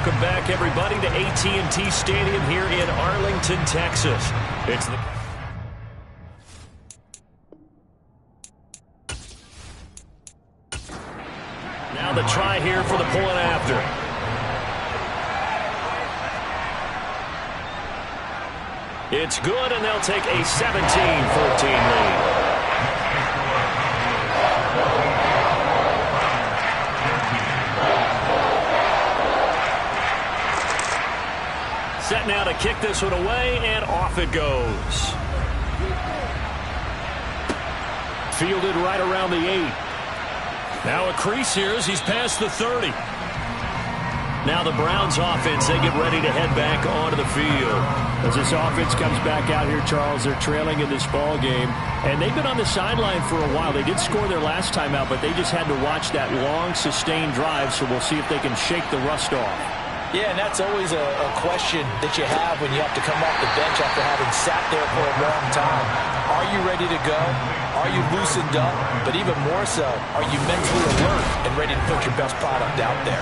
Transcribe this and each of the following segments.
Welcome back, everybody, to AT&T Stadium here in Arlington, Texas. It's the... Now the try here for the point after. It's good, and they'll take a 17-14 lead. Set now to kick this one away, and off it goes. Fielded right around the 8. Now a crease here as he's past the 30. Now the Browns offense, they get ready to head back onto the field. As this offense comes back out here, Charles, they're trailing in this ball game. And they've been on the sideline for a while. They did score their last time out, but they just had to watch that long, sustained drive, so we'll see if they can shake the rust off. Yeah, and that's always a question that you have when you have to come off the bench after having sat there for a long time. Are you ready to go? Are you loosened up? But even more so, are you mentally alert and ready to put your best product out there?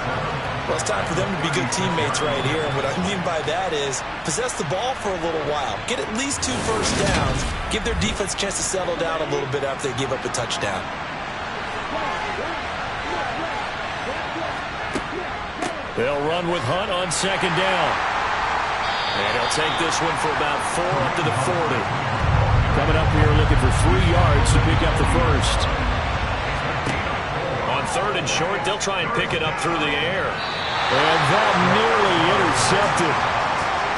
Well, it's time for them to be good teammates right here. And what I mean by that is possess the ball for a little while. Get at least 2 first downs. Give their defense a chance to settle down a little bit after they give up a touchdown. They'll run with Hunt on second down. And he'll take this one for about 4 up to the 40. Coming up here looking for 3 yards to pick up the first. On third and short, they'll try and pick it up through the air. And that nearly intercepted.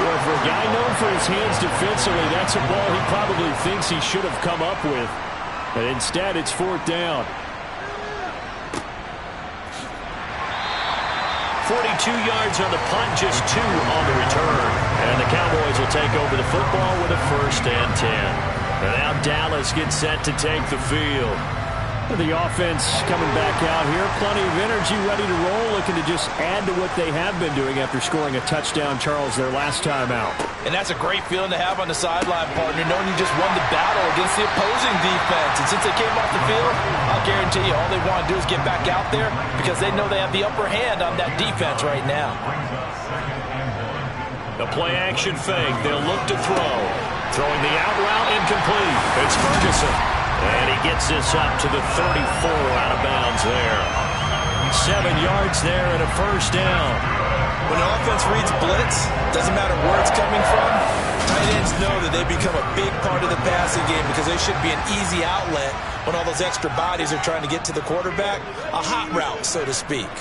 Well, for a guy known for his hands defensively, that's a ball he probably thinks he should have come up with. But instead, it's 4th down. 42 yards on the punt, just 2 on the return. And the Cowboys will take over the football with a 1st and 10. And now Dallas gets set to take the field. The offense coming back out here. Plenty of energy, ready to roll, looking to just add to what they have been doing after scoring a touchdown, Charles, their last time out. And that's a great feeling to have on the sideline, partner, knowing you just won the battle against the opposing defense. And since they came off the field, I'll guarantee you all they want to do is get back out there because they know they have the upper hand on that defense right now. The play-action fake. They'll look to throw. Throwing the out route incomplete. It's Ferguson. And he gets this up to the 34 out of bounds there. 7 yards there and a 1st down. When an offense reads blitz, doesn't matter where it's coming from, tight ends know that they become a big part of the passing game because they should be an easy outlet when all those extra bodies are trying to get to the quarterback. A hot route, so to speak.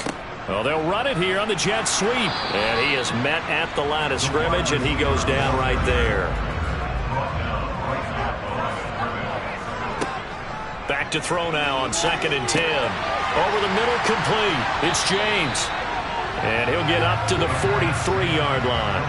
Well, they'll run it here on the jet sweep. And he is met at the line of scrimmage, and he goes down right there. Back to throw now on 2nd and 10. Over the middle, complete. It's James. And he'll get up to the 43-yard line.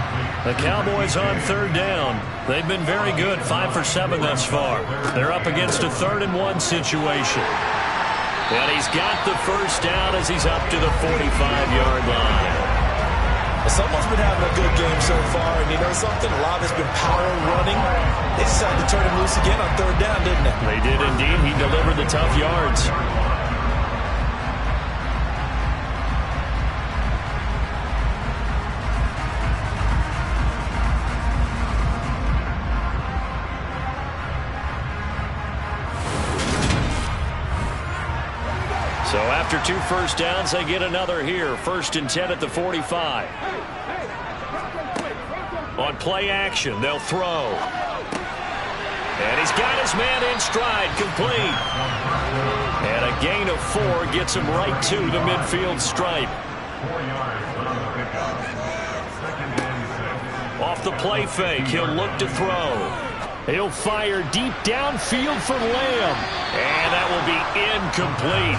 The Cowboys on 3rd down. They've been very good, 5 for 7 thus far. They're up against a 3rd and 1 situation. And he's got the 1st down as he's up to the 45-yard line. Someone's been having a good game so far, and you know something? A lot of it's been power running. They decided to turn him loose again on 3rd down, didn't they? They did indeed. He delivered the tough yards. So after 2 first downs, they get another here. 1st and 10 at the 45. On play action, they'll throw. And he's got his man in stride, complete. And a gain of 4 gets him right to the midfield stripe. Off the play fake, he'll look to throw. He'll fire deep downfield for Lamb. And that will be incomplete.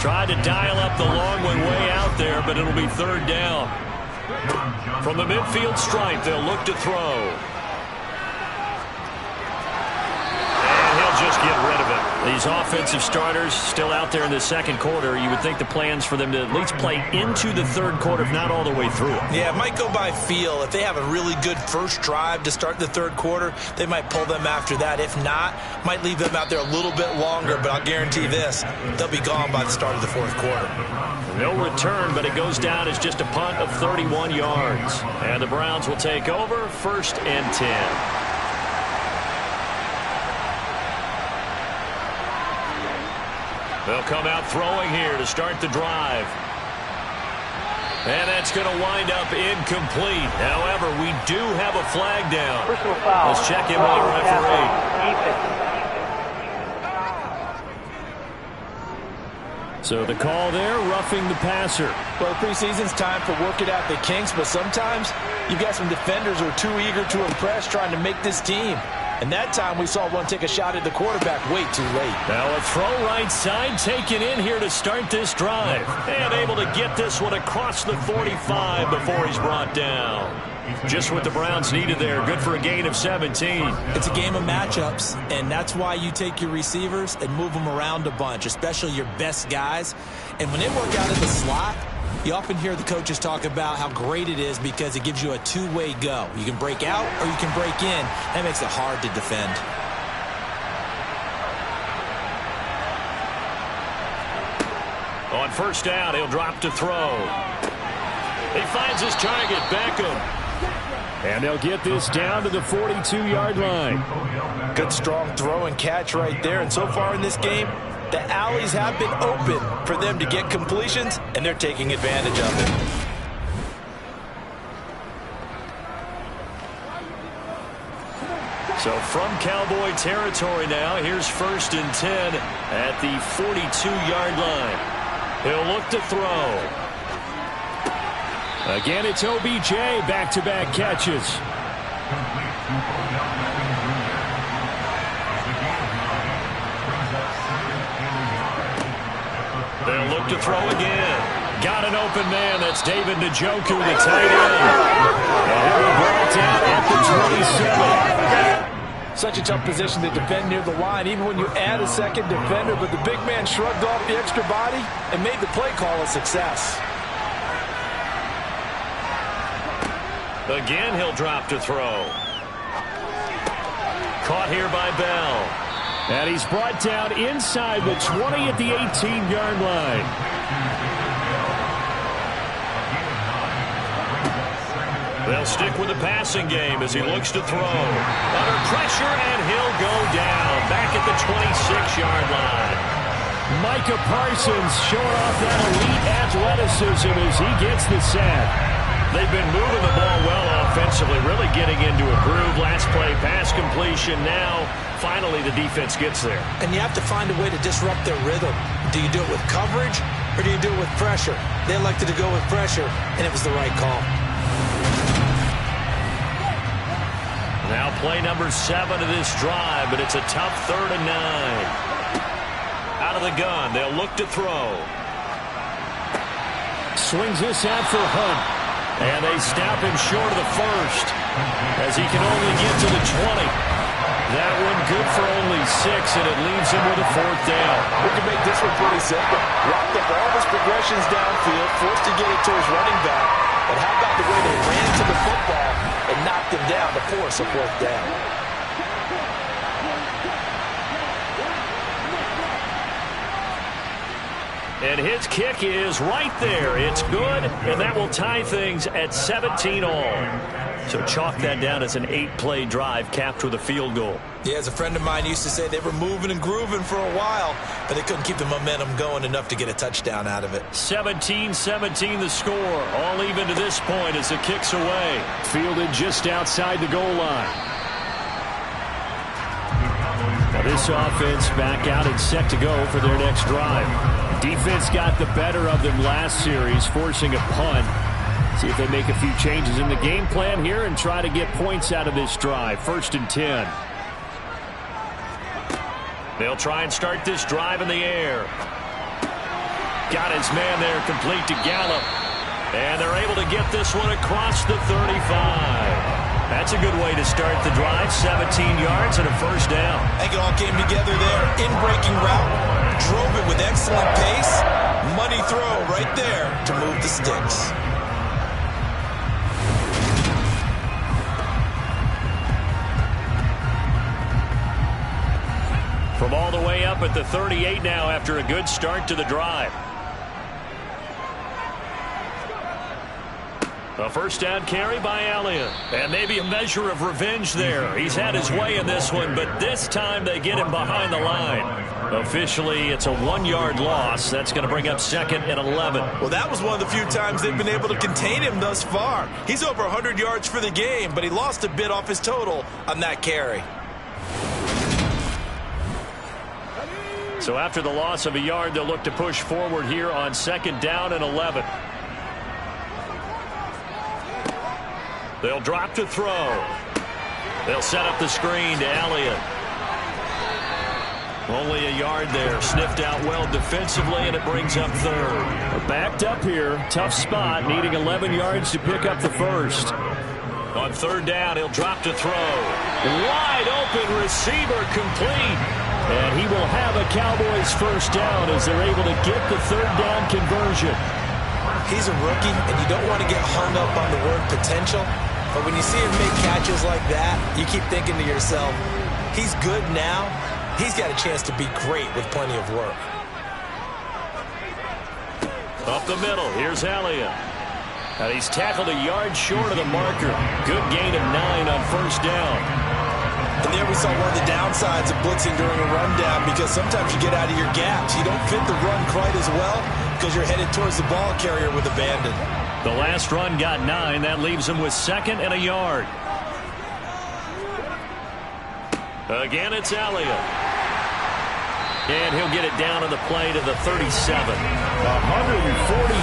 Tried to dial up the long one way out there, but it'll be 3rd down. From the midfield stripe, they'll look to throw. And he'll just get rid of it. These offensive starters still out there in the second quarter. You would think the plans for them to at least play into the third quarter, if not all the way through it. Yeah, it might go by feel. If they have a really good first drive to start the third quarter, they might pull them after that. If not, might leave them out there a little bit longer, but I'll guarantee this, they'll be gone by the start of the fourth quarter. No return, but it goes down as just a punt of 31 yards. And the Browns will take over, 1st and 10. They'll come out throwing here to start the drive. And that's going to wind up incomplete. However, we do have a flag down. Let's check in with the referee. So the call there, roughing the passer. Well, preseason's time for working out the kinks, but sometimes you've got some defenders who are too eager to impress trying to make this team. And that time we saw one take a shot at the quarterback way too late. Now a throw right side taken in here to start this drive. And able to get this one across the 45 before he's brought down. Just what the Browns needed there. Good for a gain of 17. It's a game of matchups, and that's why you take your receivers and move them around a bunch, especially your best guys. And when they work out in the slot, you often hear the coaches talk about how great it is because it gives you a two-way go. You can break out or you can break in. That makes it hard to defend. On first down, he'll drop to throw. He finds his target, Beckham. And they'll get this down to the 42-yard line. Good strong throw and catch right there. And so far in this game, the alleys have been open for them to get completions, and they're taking advantage of it. So from Cowboy territory now, here's 1st and 10 at the 42-yard line. He'll look to throw. Again, it's OBJ, back-to-back catches. They'll look to throw again. Got an open man. That's David Njoku, the tight end. And he'll be brought down at the 27. Such a tough position to defend near the line, even when you add a second defender, but the big man shrugged off the extra body and made the play call a success. Again, he'll drop to throw. Caught here by Bell. And he's brought down inside the 20 at the 18-yard line. They'll stick with the passing game as he looks to throw. Under pressure, and he'll go down back at the 26-yard line. Micah Parsons showing off that elite athleticism as he gets the sack. They've been moving the ball well offensively, really getting into a groove. Last play, pass completion. Now, finally, the defense gets there. And you have to find a way to disrupt their rhythm. Do you do it with coverage, or do you do it with pressure? They elected to go with pressure, and it was the right call. Now play number 7 of this drive, but it's a tough 3rd and 9. Out of the gun, they'll look to throw. Swings this out for Hunt. And they stop him short of the first as he can only get to the 20. That one good for only 6, and it leaves him with a 4th down. We can make this one pretty simple. Locked up all of his progressions downfield, forced to get it to his running back. But how about the way they ran to the football and knocked him down to force a 4th down? And his kick is right there. It's good, and that will tie things at 17 all. So chalk that down as an 8-play drive capped with a field goal. Yeah, as a friend of mine used to say, they were moving and grooving for a while, but they couldn't keep the momentum going enough to get a touchdown out of it. 17-17 the score. All even to this point as it kicks away. Fielded just outside the goal line. Now this offense back out and set to go for their next drive. Defense got the better of them last series, forcing a punt. See if they make a few changes in the game plan here and try to get points out of this drive. 1st and 10. They'll try and start this drive in the air. Got his man there, complete to Gallup. And they're able to get this one across the 35. That's a good way to start the drive. 17 yards and a first down. I think it all came together there. In-breaking route. Drove it with excellent pace. Money throw right there to move the sticks. From all the way up at the 38 now after a good start to the drive. A first down carry by Elliott. And maybe a measure of revenge there. He's had his way in this one, but this time they get him behind the line. Officially, it's a 1-yard loss. That's going to bring up 2nd and 11. Well, that was one of the few times they've been able to contain him thus far. He's over 100 yards for the game, but he lost a bit off his total on that carry. So after the loss of a yard, they'll look to push forward here on 2nd down and 11. They'll drop to throw. They'll set up the screen to Elliott. Only a yard there. Sniffed out well defensively, and it brings up 3rd. Backed up here. Tough spot. Needing 11 yards to pick up the first. On 3rd down, he'll drop to throw. Wide open receiver complete. And he will have a Cowboys first down as they're able to get the 3rd down conversion. He's a rookie, and you don't want to get hung up on the word potential. But when you see him make catches like that, you keep thinking to yourself, he's good now. He's got a chance to be great with plenty of work. Up the middle, here's Elliott. And he's tackled a yard short of the marker. Good gain of 9 on first down. And there we saw one of the downsides of blitzing during a rundown, because sometimes you get out of your gaps. You don't fit the run quite as well because you're headed towards the ball carrier with abandon. The last run got 9. That leaves him with 2nd and a yard. Again, it's Elliott. And he'll get it down on the play to the 37. 140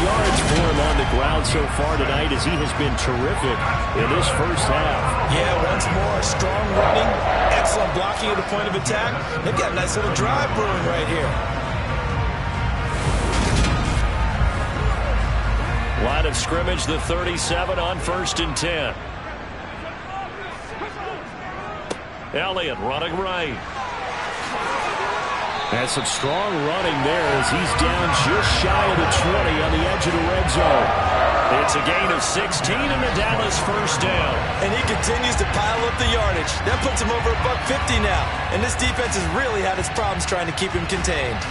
yards for him on the ground so far tonight, as he has been terrific in this first half. Yeah, once more, strong running, excellent blocking at the point of attack. They've got a nice little drive brewing right here. Line of scrimmage, the 37 on 1st and 10. Elliott running right. And some strong running there as he's down just shy of the 20 on the edge of the red zone. It's a gain of 16 and the Dallas first down. And he continues to pile up the yardage. That puts him over $150 now. And this defense has really had its problems trying to keep him contained.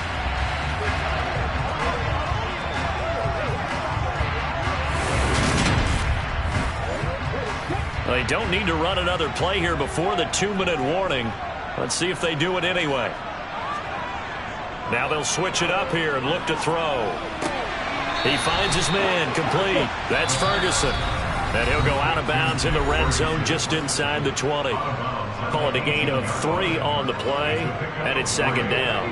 They don't need to run another play here before the 2-minute warning. Let's see if they do it anyway. Now they'll switch it up here and look to throw. He finds his man, complete. That's Ferguson. And he'll go out of bounds in the red zone just inside the 20. Call it a gain of 3 on the play, and it's 2nd down.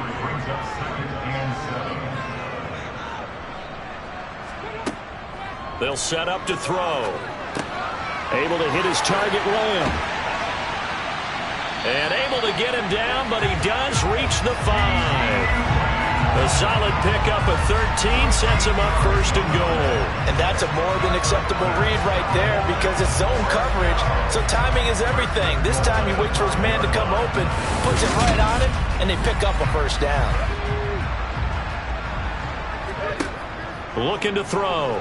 They'll set up to throw. Able to hit his target, Lamb. And able to get him down, but he does reach the 5. A solid pickup of 13 sets him up 1st and goal. And that's a more than acceptable read right there, because it's zone coverage, so timing is everything. This time he waits for his man to come open, puts it right on him, and they pick up a first down. Looking to throw.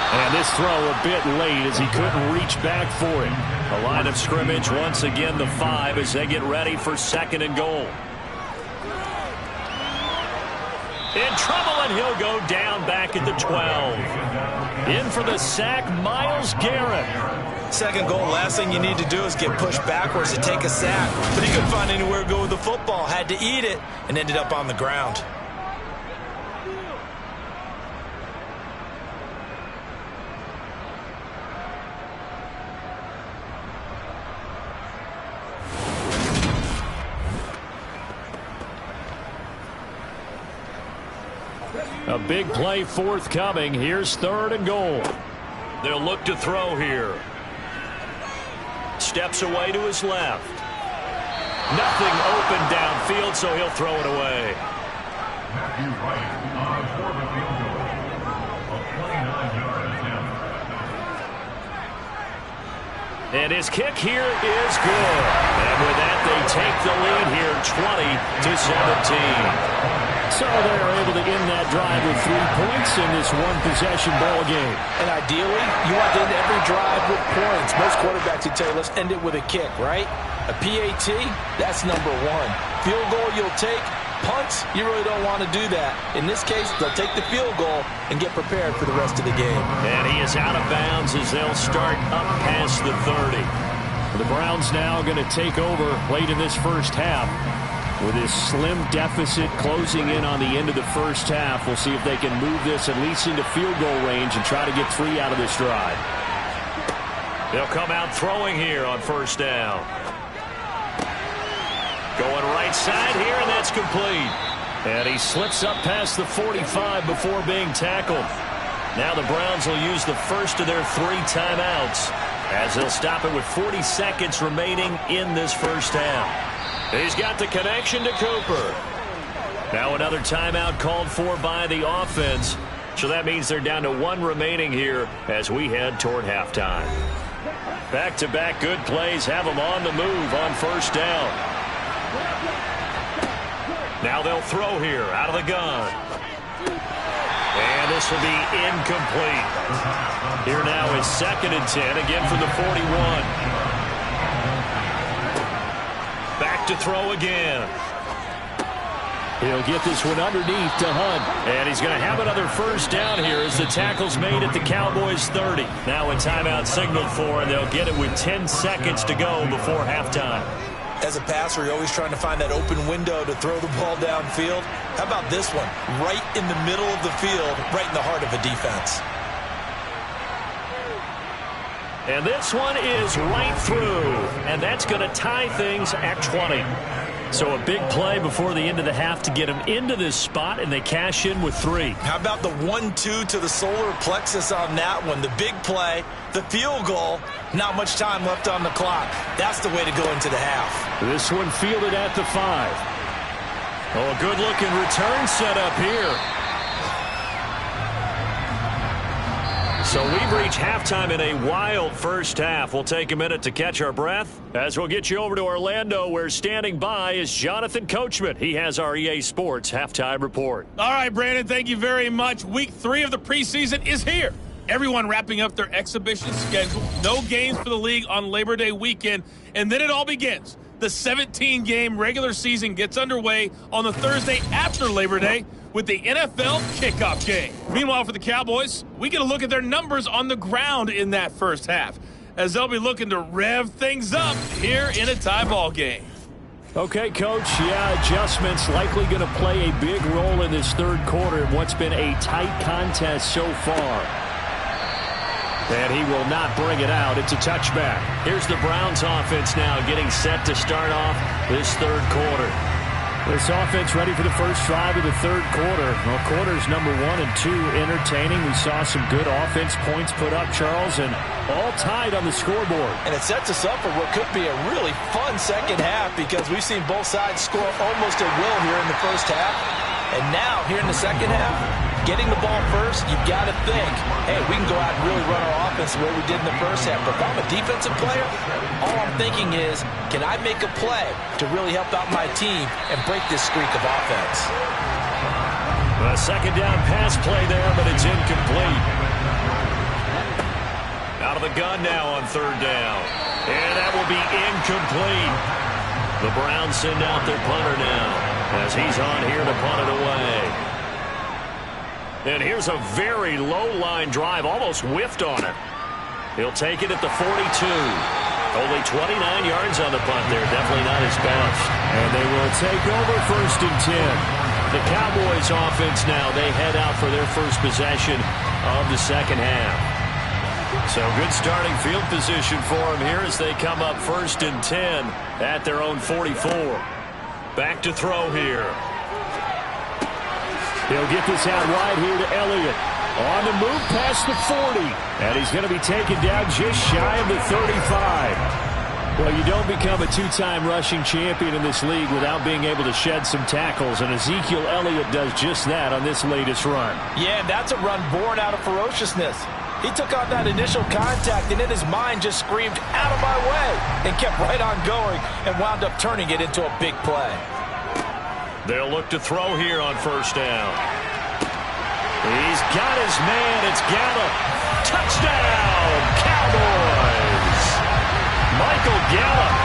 And this throw a bit late as he couldn't reach back for it. A line of scrimmage, once again the 5 as they get ready for 2nd and goal. In trouble, and he'll go down back at the 12. In for the sack, Myles Garrett. 2nd goal, last thing you need to do is get pushed backwards to take a sack. But he couldn't find anywhere to go with the football, had to eat it, and ended up on the ground. A big play forthcoming. Here's 3rd and goal. They'll look to throw here. Steps away to his left. Nothing open downfield, so he'll throw it away. And his kick here is good. And with that, they take the lead here 20-17. So they're able to end that drive with 3 points in this one-possession ball game. And ideally, you want to end every drive with points. Most quarterbacks would tell you, let's end it with a kick, right? A PAT, that's number one. Field goal you'll take. Punts, you really don't want to do that. In this case, they'll take the field goal and get prepared for the rest of the game. And he is out of bounds as they'll start up past the 30. The Browns now going to take over late in this first half. With this slim deficit closing in on the end of the first half, we'll see if they can move this at least into field goal range and try to get 3 out of this drive. They'll come out throwing here on first down. Going right side here, and that's complete. And he slips up past the 45 before being tackled. Now the Browns will use the first of their 3 timeouts as they'll stop it with 40 seconds remaining in this first half. He's got the connection to Cooper. Now another timeout called for by the offense. So that means they're down to 1 remaining here as we head toward halftime. Back-to-back good plays have them on the move on first down. Now they'll throw here out of the gun. And this will be incomplete. Here now is 2nd and 10, again from the 41. Back to throw again. He'll get this one underneath to Hunt. And he's going to have another first down here as the tackle's made at the Cowboys' 30. Now a timeout signaled for, and they'll get it with 10 seconds to go before halftime. As a passer, you're always trying to find that open window to throw the ball downfield. How about this one? Right in the middle of the field, right in the heart of a defense. And this one is right through. And that's going to tie things at 20. So a big play before the end of the half to get them into this spot, and they cash in with 3. How about the 1-2 to the solar plexus on that one? The big play, the field goal, not much time left on the clock. That's the way to go into the half. This one fielded at the 5. Oh, a good-looking return set up here. So we've reached halftime in a wild first half. We'll take a minute to catch our breath as we'll get you over to Orlando, where standing by is Jonathan Coachman. He has our EA Sports halftime report. All right, Brandon, thank you very much. Week 3 of the preseason is here. Everyone wrapping up their exhibition schedule. No games for the league on Labor Day weekend, and then it all begins. The 17-game regular season gets underway on the Thursday after Labor Day with the NFL kickoff game. Meanwhile, for the Cowboys, we get a look at their numbers on the ground in that first half, as they'll be looking to rev things up here in a tie ball game. Okay, Coach, adjustments likely going to play a big role in this third quarter in what's been a tight contest so far. And he will not bring it out. It's a touchback. Here's the Browns offense now getting set to start off this third quarter. This offense ready for the first drive of the third quarter. Well, quarters number 1 and 2 entertaining. We saw some good offense points put up, Charles, and all tied on the scoreboard. And it sets us up for what could be a really fun second half, because we've seen both sides score almost at will here in the first half. And now, here in the second half, getting the ball first, you've got to think, hey, we can go out and really run our offense the way we did in the first half. But if I'm a defensive player, all I'm thinking is, can I make a play to really help out my team and break this streak of offense? A second down pass play there, but it's incomplete. Out of the gun now on third down. And that will be incomplete. The Browns send out their punter now as he's on here to punt it away. And here's a very low-line drive, almost whiffed on it. He'll take it at the 42. Only 29 yards on the punt there. Definitely not his best. And they will take over 1st and 10. The Cowboys offense now, they head out for their first possession of the second half. So good starting field position for them here as they come up 1st and 10 at their own 44. Back to throw here. He'll get this out wide here to Elliott. On the move past the 40. And he's going to be taken down just shy of the 35. Well, you don't become a 2-time rushing champion in this league without being able to shed some tackles. And Ezekiel Elliott does just that on this latest run. Yeah, that's a run born out of ferociousness. He took on that initial contact, and in his mind just screamed, "Out of my way," and kept right on going and wound up turning it into a big play. They'll look to throw here on first down. He's got his man. It's Gallup. Touchdown, Cowboys. Michael Gallup,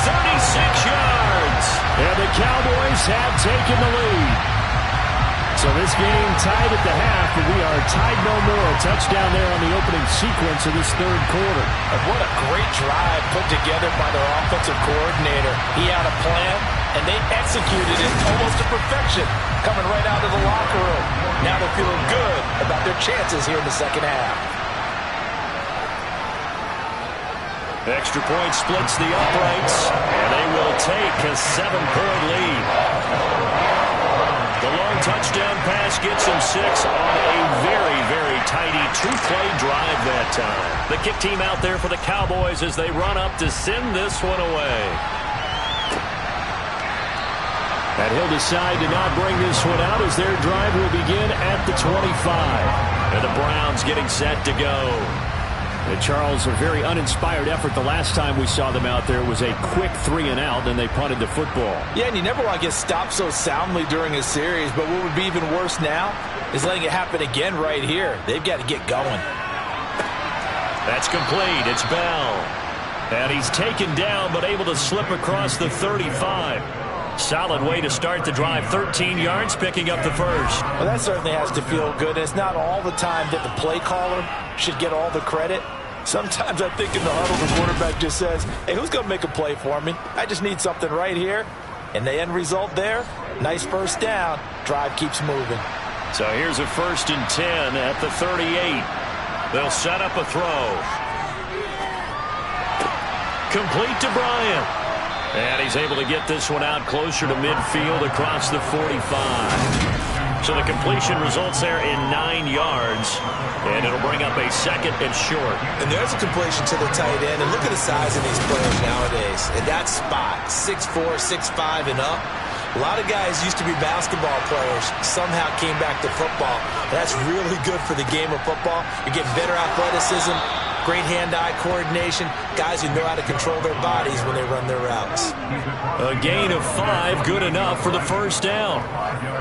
36 yards. And the Cowboys have taken the lead. So this game tied at the half, but we are tied no more. A touchdown there on the opening sequence of this third quarter. And what a great drive put together by their offensive coordinator. He had a plan, and they executed it almost to perfection, coming right out of the locker room. Now they're feeling good about their chances here in the second half. Extra point splits the uprights, and they will take a 7-point lead. The long touchdown pass gets him 6 on a very, very tidy 2-play drive that time. The kick team out there for the Cowboys as they run up to send this one away. And he'll decide to not bring this one out as their drive will begin at the 25. And the Browns getting set to go. And Charles, a very uninspired effort the last time we saw them out there. It was a quick 3-and-out, and they punted the football. Yeah, and you never want to get stopped so soundly during a series, but what would be even worse now is letting it happen again right here. They've got to get going. That's complete. It's Bell. And he's taken down, but able to slip across the 35. Solid way to start the drive. 13 yards, picking up the first. Well, that certainly has to feel good. It's not all the time that the play caller should get all the credit. Sometimes I think in the huddle, the quarterback just says, "Hey, who's going to make a play for me? I just need something right here." And the end result there, nice first down. Drive keeps moving. So here's a 1st and 10 at the 38. They'll set up a throw. Complete to Bryant. And he's able to get this one out closer to midfield across the 45. So the completion results there in 9 yards. And it'll bring up a 2nd and short. And there's a completion to the tight end. And look at the size of these players nowadays. In that spot, 6'4", 6'5", and up. A lot of guys used to be basketball players, somehow came back to football. That's really good for the game of football. You're getting better athleticism, great hand-eye coordination, guys who know how to control their bodies when they run their routes. A gain of 5, good enough for the first down.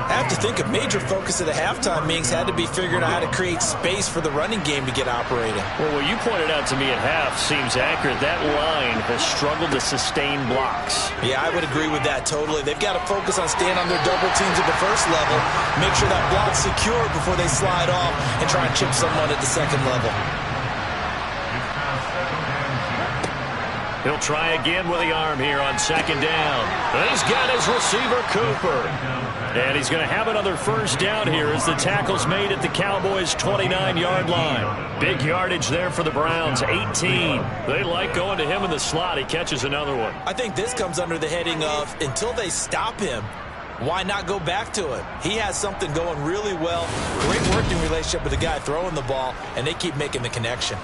I have to think a major focus of the halftime meetings had to be figuring out how to create space for the running game to get operating. Well, what you pointed out to me at half seems accurate. That line has struggled to sustain blocks. Yeah, I would agree with that totally. They've got to focus on staying on their double teams at the first level, make sure that block's secure before they slide off and try and chip someone at the second level. He'll try again with the arm here on 2nd down. He's got his receiver, Cooper. And he's going to have another first down here as the tackle's made at the Cowboys' 29-yard line. Big yardage there for the Browns, 18. They like going to him in the slot. He catches another one. I think this comes under the heading of until they stop him, why not go back to him? He has something going really well. Great working relationship with the guy throwing the ball, and they keep making the connection.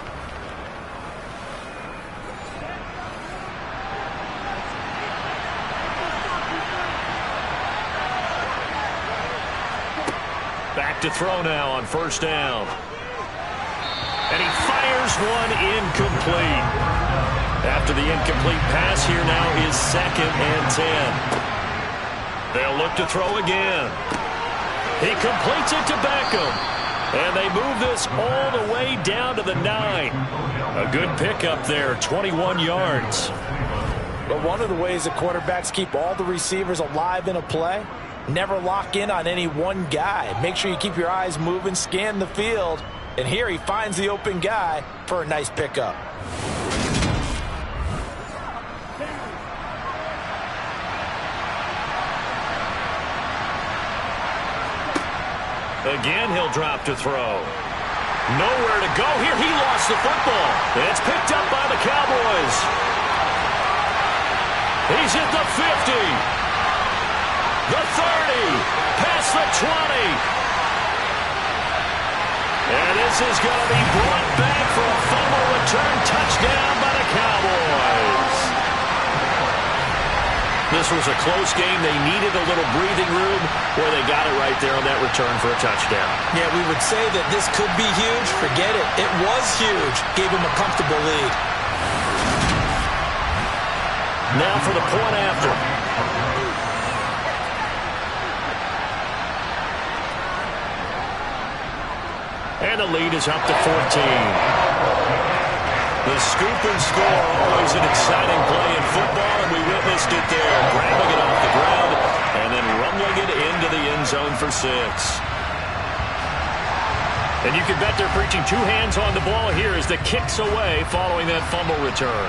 Back to throw now on first down. And he fires one incomplete. After the incomplete pass, here now is 2nd and 10. They'll look to throw again. He completes it to Beckham. And they move this all the way down to the 9. A good pickup there, 21 yards. But one of the ways the quarterbacks keep all the receivers alive in a play, never lock in on any one guy. Make sure you keep your eyes moving, scan the field. And here he finds the open guy for a nice pickup. Again, he'll drop to throw. Nowhere to go here. He lost the football. It's picked up by the Cowboys. He's at the 50. The 30, past the 20. And this is going to be brought back for a fumble return touchdown by the Cowboys. The this was a close game. They needed a little breathing room. Boy, they got it right there on that return for a touchdown. Yeah, we would say that this could be huge. Forget it. It was huge. Gave him a comfortable lead. Now for the point after. And the lead is up to 14. The scoop and score, always an exciting play in football, and we witnessed it there. Grabbing it off the ground and then rumbling it into the end zone for 6. And you can bet they're preaching 2 hands on the ball here as the kick's away following that fumble return.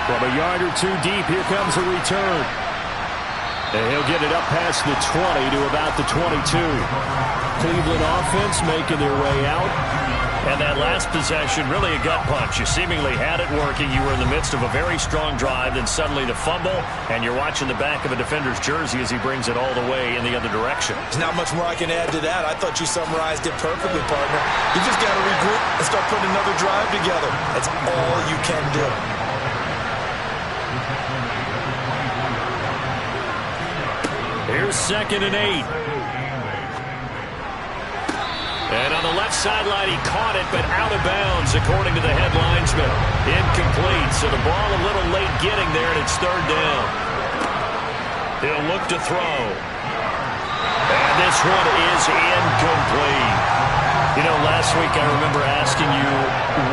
From a yard or 2 deep, here comes a return. And he'll get it up past the 20 to about the 22. Cleveland offense making their way out. And that last possession, really a gut punch. You seemingly had it working. You were in the midst of a very strong drive, then suddenly the fumble, and you're watching the back of a defender's jersey as he brings it all the way in the other direction. There's not much more I can add to that. I thought you summarized it perfectly, partner. You just got to regroup and start putting another drive together. That's all you can do. Here's 2nd and 8. And on the left sideline, he caught it, but out of bounds, according to the head linesman. Incomplete, so the ball a little late getting there, and it's 3rd down. He'll look to throw. And this one is incomplete. You know, last week I remember asking you,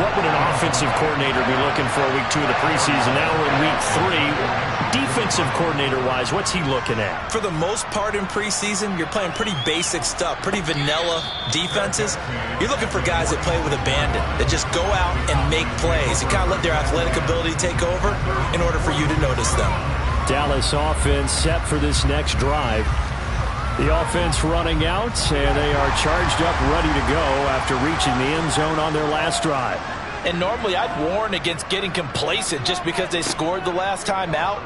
what would an offensive coordinator be looking for week 2 of the preseason? Now we're in week 3. Defensive coordinator-wise, what's he looking at? For the most part in preseason, you're playing pretty basic stuff, pretty vanilla defenses. You're looking for guys that play with abandon, that just go out and make plays. You kind of let their athletic ability take over in order for you to notice them. Dallas offense set for this next drive. The offense running out, and they are charged up, ready to go after reaching the end zone on their last drive. And normally I'd warn against getting complacent just because they scored the last time out.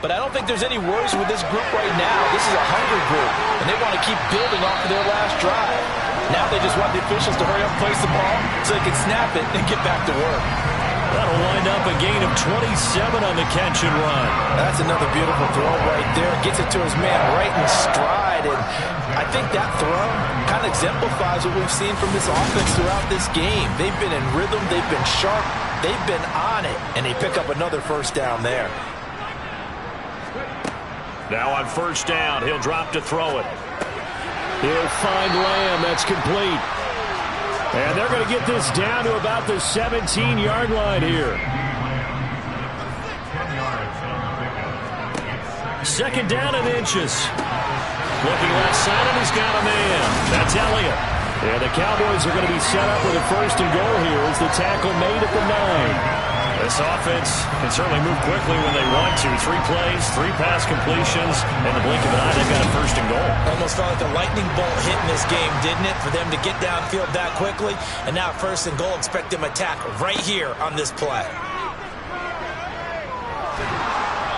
But I don't think there's any worries with this group right now. This is a hungry group, and they want to keep building off of their last drive. Now they just want the officials to hurry up and place the ball so they can snap it and get back to work. That'll wind up a gain of 27 on the catch and run. That's another beautiful throw right there. Gets it to his man right in stride. And I think that throw kind of exemplifies what we've seen from this offense throughout this game. They've been in rhythm. They've been sharp. They've been on it. And they pick up another 1st down there. Now on 1st down, he'll drop to throw it. He'll find Lamb. That's complete. And they're going to get this down to about the 17-yard line here. 2nd down and inches. Looking left side, and he's got a man. That's Elliott. And the Cowboys are going to be set up with a 1st and goal here as the tackle made at the 9. This offense can certainly move quickly when they want to. 3 plays, 3 pass completions, and the blink of an eye, they've got a 1st and goal. Almost felt like a lightning bolt hit in this game, didn't it? For them to get downfield that quickly, and now 1st and goal, expect them to attack right here on this play.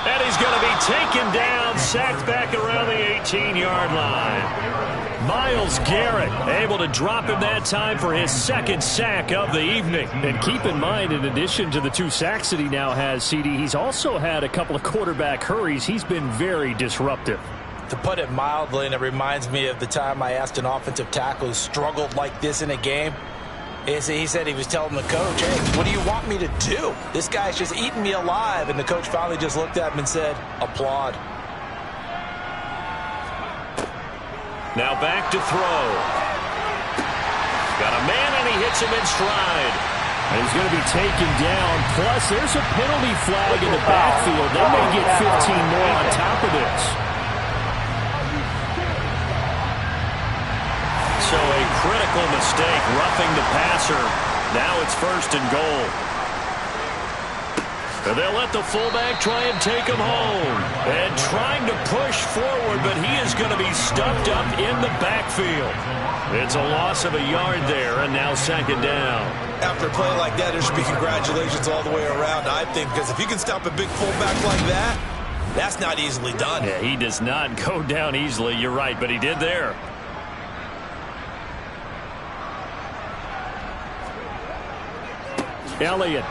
And he's going to be taken down, sacked back around the 18-yard line. Myles Garrett able to drop him that time for his 2nd sack of the evening. And keep in mind, in addition to the 2 sacks that he now has, CD, he's also had a couple of quarterback hurries. He's been very disruptive. To put it mildly, and it reminds me of the time I asked an offensive tackle who struggled like this in a game. He said he was telling the coach, hey, what do you want me to do? This guy's just eating me alive. And the coach finally just looked at him and said, applaud. Now back to throw. Got a man, and he hits him in stride. And he's going to be taken down. Plus, there's a penalty flag in the backfield. They may get 15 more on top of this. So a critical mistake, roughing the passer. Now it's 1st and goal. And they'll let the fullback try and take him home. And trying to push forward, but he is going to be stuffed up in the backfield. It's a loss of a yard there, and now 2nd down. After a play like that, there should be congratulations all the way around, I think, because if you can stop a big fullback like that, that's not easily done. Yeah, he does not go down easily. You're right, but he did there. Elliott.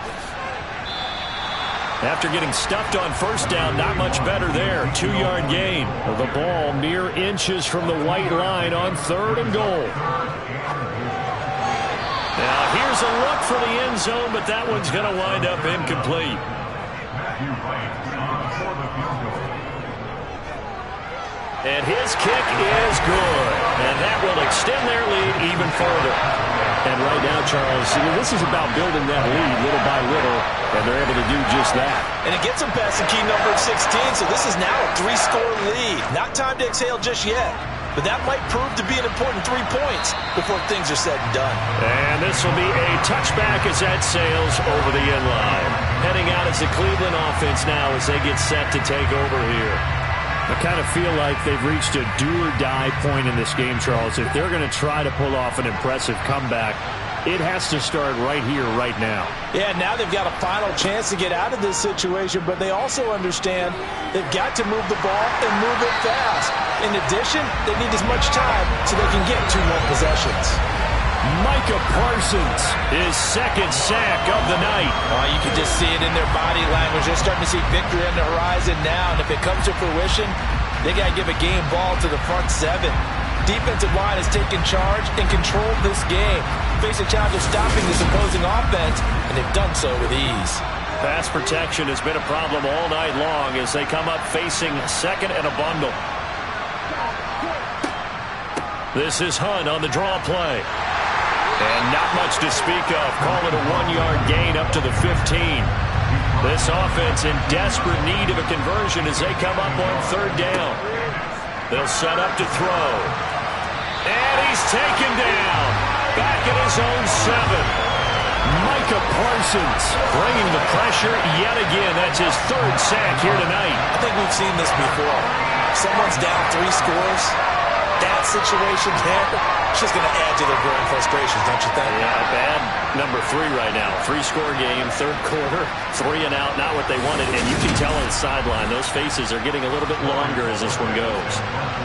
After getting stuffed on first down, not much better there. 2-yard gain. The ball mere inches from the white line on 3rd and goal. Now here's a look for the end zone, but that one's going to wind up incomplete. And his kick is good. And that will extend their lead even further. And right now, Charles, this is about building that lead little by little, and they're able to do just that. And it gets them past the key number of 16, so this is now a 3-score lead. Not time to exhale just yet, but that might prove to be an important 3 points before things are said and done. And this will be a touchback as that sails over the end line. Heading out as the Cleveland offense now as they get set to take over here. I kind of feel like they've reached a do-or-die point in this game, Charles. If they're going to try to pull off an impressive comeback, it has to start right here, right now. Yeah, now they've got a final chance to get out of this situation, but they also understand they've got to move the ball and move it fast. In addition, they need as much time so they can get 2 more possessions. Micah Parsons, his 2nd sack of the night. Oh, you can just see it in their body language. They're starting to see victory on the horizon now, and if it comes to fruition, they got to give a game ball to the front 7. Defensive line has taken charge and controlled this game. Face a challenge of stopping this opposing offense, and they've done so with ease. Pass protection has been a problem all night long as they come up facing 2nd and a bundle. This is Hunt on the draw play. And not much to speak of. Call it a 1-yard gain up to the 15. This offense in desperate need of a conversion as they come up on 3rd down. They'll set up to throw. And he's taken down. Back at his own 7. Micah Parsons bringing the pressure yet again. That's his 3rd sack here tonight. I think we've seen this before. Someone's down 3 scores. That situation there, it's just going to add to their growing frustrations, don't you think? Yeah, bad number 3 right now. 3-score game, 3rd quarter, 3 and out, not what they wanted. And you can tell on the sideline, those faces are getting a little bit longer as this one goes.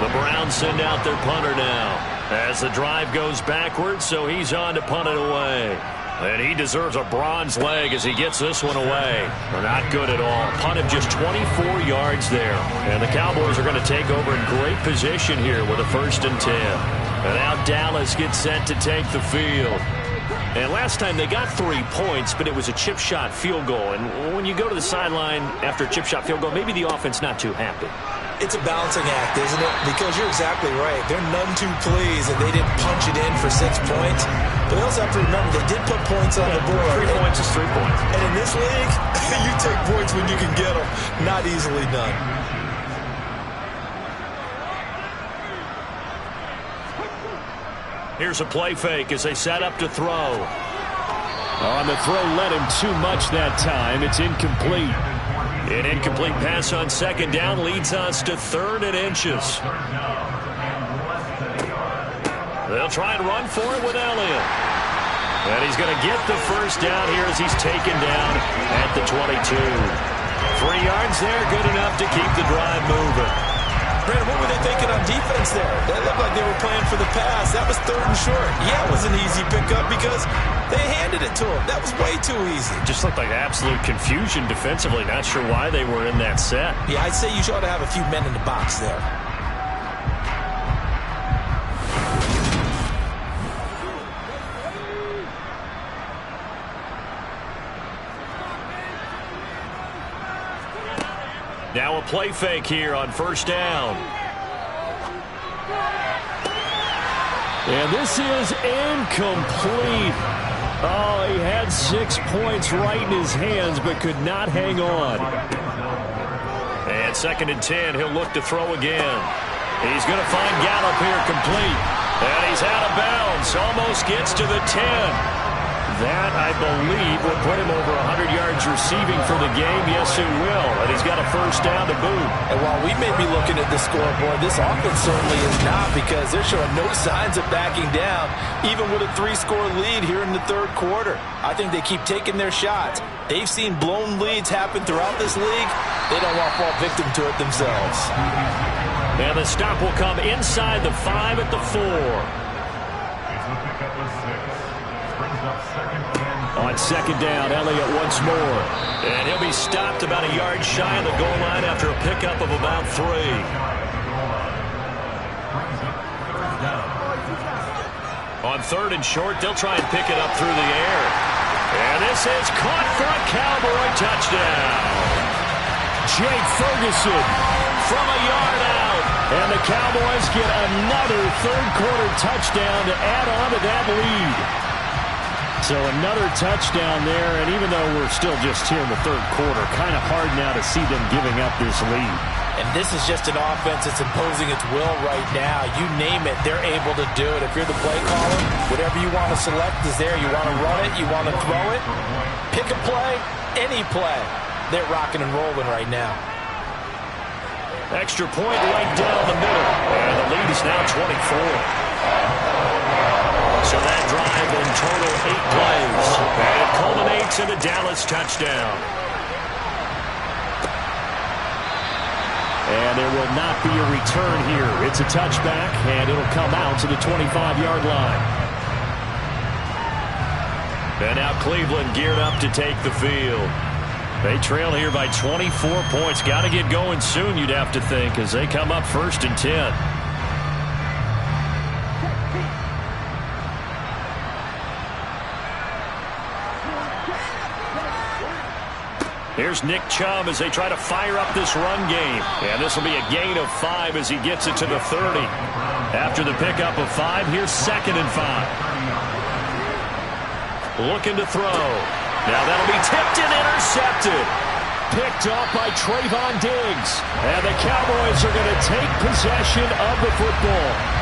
The Browns send out their punter now as the drive goes backwards, so he's on to punt it away. And he deserves a bronze leg as he gets this one away. They're not good at all. Punt of just 24 yards there. And the Cowboys are going to take over in great position here with a 1st and 10. And now Dallas gets set to take the field. And last time they got 3 points, but it was a chip shot field goal. And when you go to the sideline after a chip shot field goal, maybe the offense not too happy. It's a balancing act, isn't it? Because you're exactly right. They're none too pleased, and they didn't punch it in for 6 points. But they also have to remember they did put points on the board. 3 points is 3 points. And in this league, you take points when you can get them. Not easily done. Here's a play fake as they set up to throw. On the throw, led him too much that time. It's incomplete. An incomplete pass on 2nd down leads us to 3rd and inches. They'll try and run for it with Elliott. And he's going to get the 1st down here as he's taken down at the 22. 3 yards there, good enough to keep the drive moving. Brandon, what were they thinking on defense there? That looked like they were playing for the pass. That was 3rd and short. Yeah, it was an easy pickup because they handed it to him. That was way too easy. Just looked like absolute confusion defensively. Not sure why they were in that set. Yeah, I'd say you ought to have a few men in the box there. Now a play fake here on 1st down. And this is incomplete. Oh, he had 6 points right in his hands, but could not hang on. And 2nd and 10, he'll look to throw again. He's going to find Gallup here complete. And he's out of bounds, almost gets to the 10. That, I believe, will put him over 100 yards receiving for the game. Yes, it will. And he's got a 1st down to boot. And while we may be looking at the scoreboard, this offense certainly is not, because they're showing no signs of backing down, even with a 3-score lead here in the 3rd quarter. I think they keep taking their shots. They've seen blown leads happen throughout this league. They don't want to fall victim to it themselves. And the stop will come inside the 5 at the 4. On second down, Elliott once more. And he'll be stopped about a yard shy of the goal line after a pickup of about 3. On 3rd and short, they'll try and pick it up through the air. And this is caught for a Cowboy touchdown. Jake Ferguson From a yard out. And the Cowboys get another third-quarter touchdown to add on to that lead. So another touchdown there, and even though we're still just here in the third quarter, kind of hard now to see them giving up this lead. And this is just an offense that's imposing its will right now. You name it, they're able to do it. If you're the play caller, whatever you want to select is there. You want to run it, you want to throw it, pick a play, any play. They're rocking and rolling right now. Extra point right down the middle. And the lead is now 24. So that drive in total 8 plays. And it culminates in a Dallas touchdown. And there will not be a return here. It's a touchback, and it'll come out to the 25-yard line. And now Cleveland geared up to take the field. They trail here by 24 points. Got to get going soon, you'd have to think, as they come up 1st and 10. Here's Nick Chubb as they try to fire up this run game. And this will be a gain of 5 as he gets it to the 30. After the pickup of 5, here's 2nd and 5. Looking to throw. Now that'll be tipped and intercepted. Picked off by Trayvon Diggs. And the Cowboys are going to take possession of the football.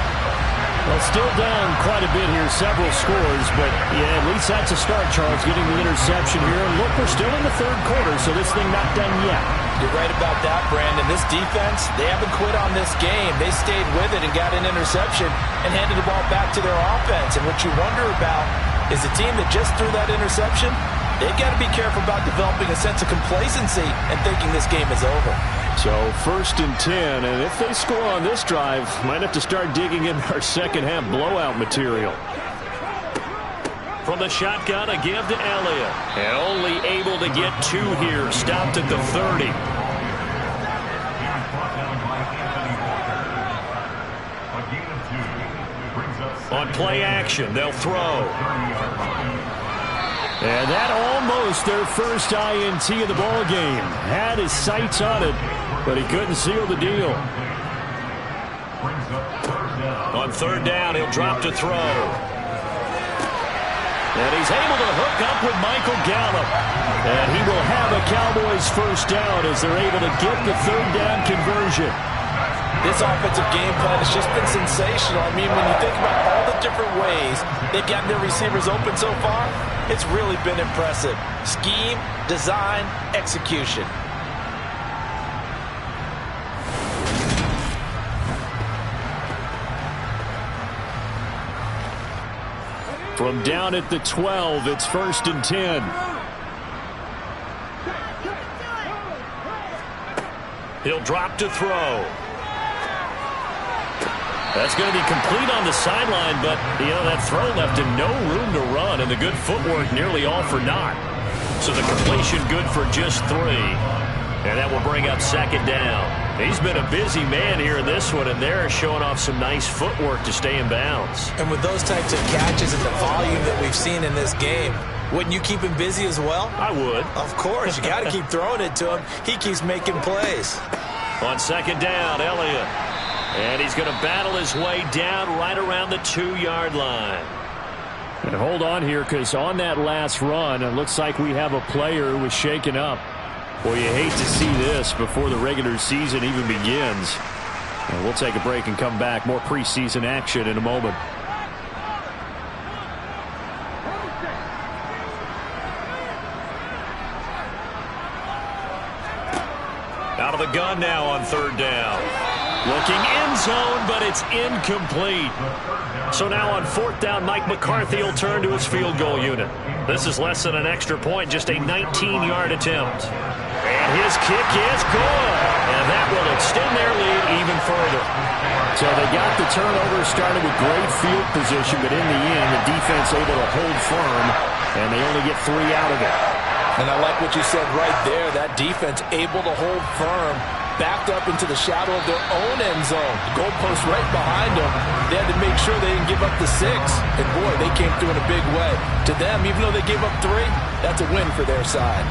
Well, still down quite a bit here, several scores, but yeah, at least that's a start, Charles, getting the interception here. And look, we're still in the third quarter, so this thing not done yet. You're right about that, Brandon. This defense, they haven't quit on this game. They stayed with it and got an interception and handed the ball back to their offense. And what you wonder about is the team that just threw that interception, they've got to be careful about developing a sense of complacency and thinking this game is over. So 1st and 10, and if they score on this drive, might have to start digging in our second-half blowout material. From the shotgun, a give to Elliott. And only able to get 2 here. Stopped at the 30. On play action, they'll throw. And that almost their first INT of the ball game. Had his sights on it, but he couldn't seal the deal. On 3rd down, he'll drop to throw. And he's able to hook up with Michael Gallup. And he will have a Cowboys first down as they're able to get the 3rd down conversion. This offensive game plan has just been sensational. I mean, when you think about all the different ways they've gotten their receivers open so far, it's really been impressive. Scheme, design, execution. From down at the 12, it's 1st and 10. He'll drop to throw. That's going to be complete on the sideline, but, you know, that throw left him no room to run, and the good footwork nearly all for naught. So the completion good for just 3. And that will bring up 2nd down. He's been a busy man here in this one, and they're showing off some nice footwork to stay in bounds. And with those types of catches and the volume that we've seen in this game, wouldn't you keep him busy as well? I would. Of course. You got to keep throwing it to him. He keeps making plays. On 2nd down, Elliott. And he's going to battle his way down right around the 2-yard line. And hold on here, because on that last run, it looks like we have a player who was shaken up. Well, you hate to see this before the regular season even begins. And we'll take a break and come back. More preseason action in a moment. Out of the gun now on 3rd down. Looking end zone, but it's incomplete. So now on 4th down, Mike McCarthy will turn to his field goal unit. This is less than an extra point, just a 19-yard attempt. And his kick is good. And that will extend their lead even further. So they got the turnover, started with great field position, but in the end, the defense able to hold firm, and they only get 3 out of it. And I like what you said right there. That defense able to hold firm, backed up into the shadow of their own end zone. The goalpost right behind them. They had to make sure they didn't give up the 6. And, boy, they came through in a big way. To them, even though they gave up 3, that's a win for their side.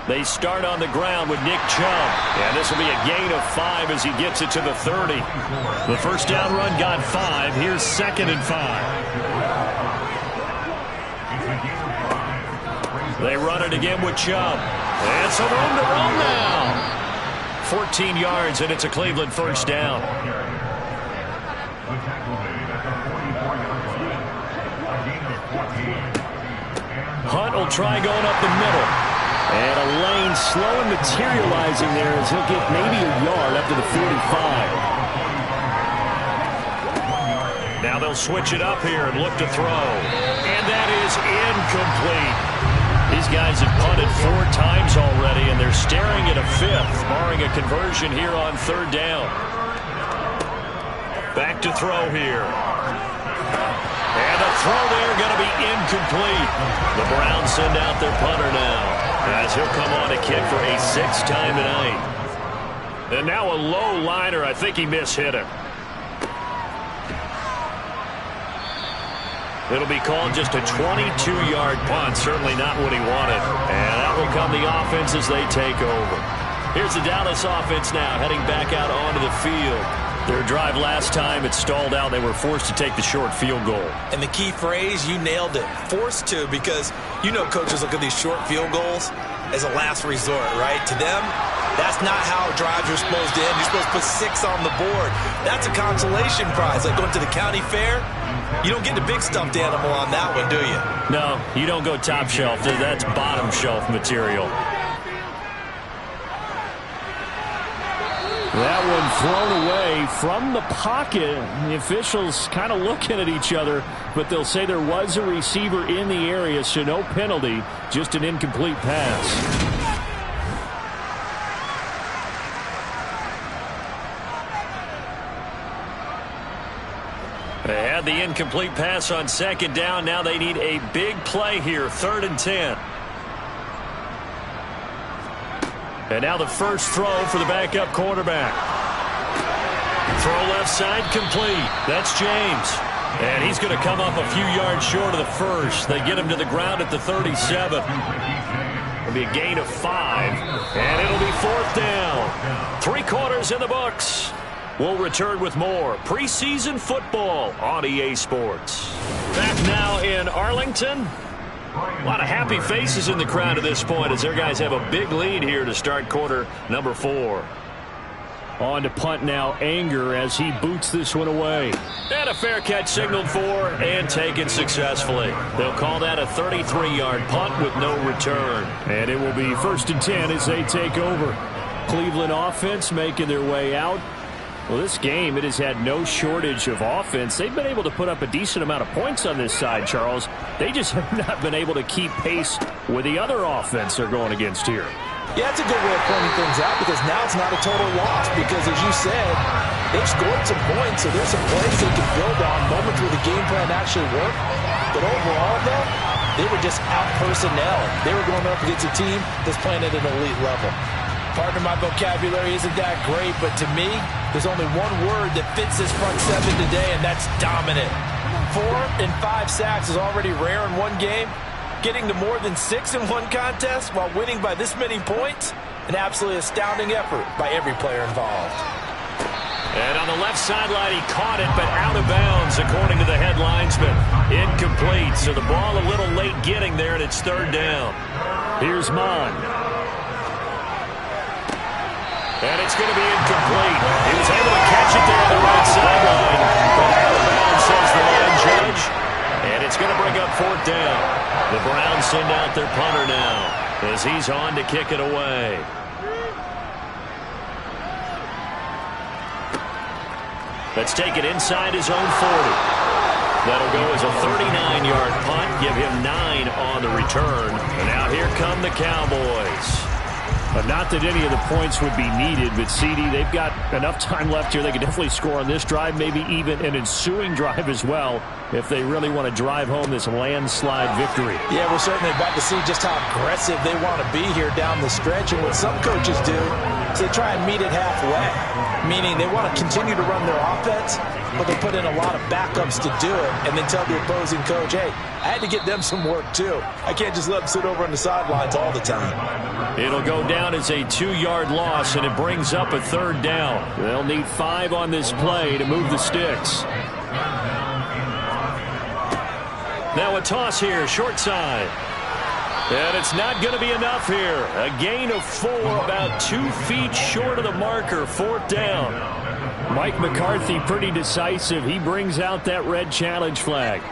They start on the ground with Nick Chubb. And this will be a gain of 5 as he gets it to the 30. The first down run got 5. Here's 2nd and 5. They run it again with Chubb. And some room to run now. 14 yards, and it's a Cleveland first down. Hunt will try going up the middle. And a lane slow and materializing there as he'll get maybe a yard up to the 45. Now they'll switch it up here and look to throw. And that is incomplete. These guys have punted 4 times already, and they're staring at a 5th, barring a conversion here on 3rd down. Back to throw here. And the throw there going to be incomplete. The Browns send out their punter now, as he'll come on to kick for a 6th time tonight. And now a low liner. I think he mishit him. It'll be called just a 22-yard punt. Certainly not what he wanted. And that will come the offense as they take over. Here's the Dallas offense now, heading back out onto the field. Their drive last time, it stalled out. They were forced to take the short field goal. And the key phrase, you nailed it. Forced to, because you know coaches look at these short field goals as a last resort, right? To them, that's not how drives are supposed to end. You're supposed to put 6 on the board. That's a consolation prize. Like going to the county fair, you don't get the big stuffed animal on that one, do you? No, you don't go top shelf. That's bottom shelf material. That one thrown away from the pocket. The officials kind of looking at each other, but they'll say there was a receiver in the area, so no penalty, just an incomplete pass. They had the incomplete pass on 2nd down. Now they need a big play here, 3rd and 10. And now the first throw for the backup quarterback. Throw left side complete. That's James. And he's going to come up a few yards short of the first. They get him to the ground at the 37. It'll be a gain of 5. And it'll be 4th down. 3 quarters in the books. We'll return with more preseason football on EA Sports. Back now in Arlington. A lot of happy faces in the crowd at this point as their guys have a big lead here to start quarter number 4. On to punt now, Anger, as he boots this one away. And a fair catch signaled for and taken successfully. They'll call that a 33-yard punt with no return. And it will be 1st and 10 as they take over. Cleveland offense making their way out. Well, this game, it has had no shortage of offense. They've been able to put up a decent amount of points on this side, Charles. They just have not been able to keep pace with the other offense they're going against here. Yeah, it's a good way of pointing things out because now it's not a total loss because, as you said, they've scored some points, so there's some plays they can build on, moments where the game plan actually worked. But overall, though, they were just out-personnel. They were going up against a team that's playing at an elite level. Pardon my vocabulary isn't that great, but to me, there's only one word that fits this front 7 today, and that's dominant. 4 and 5 sacks is already rare in one game. Getting to more than 6 in one contest while winning by this many points, an absolutely astounding effort by every player involved. And on the left sideline, he caught it, but out of bounds, according to the head linesman. Incomplete, so the ball a little late getting there, and it's 3rd down. Here's Mon. And it's going to be incomplete. He was able to catch it there on the right sideline, but out of bounds, says the line judge. And it's going to bring up 4th down. The Browns send out their punter now as he's on to kick it away. Let's take it inside his own 40. That'll go as a 39-yard punt. Give him 9 on the return. And now here come the Cowboys. Not that any of the points would be needed, but CD, they've got enough time left here. They can definitely score on this drive, maybe even an ensuing drive as well, if they really want to drive home this landslide victory. Yeah, we're certainly about to see just how aggressive they want to be here down the stretch. And what some coaches do is they try and meet it halfway, meaning they want to continue to run their offense, but they put in a lot of backups to do it, and then tell the opposing coach, hey, I had to get them some work too. I can't just let them sit over on the sidelines all the time. It'll go down as a 2-yard loss, and it brings up a 3rd down. They'll need 5 on this play to move the sticks. Now a toss here, short side. And it's not going to be enough here. A gain of 4, about 2 feet short of the marker, 4th down. Mike McCarthy pretty decisive. He brings out that red challenge flag.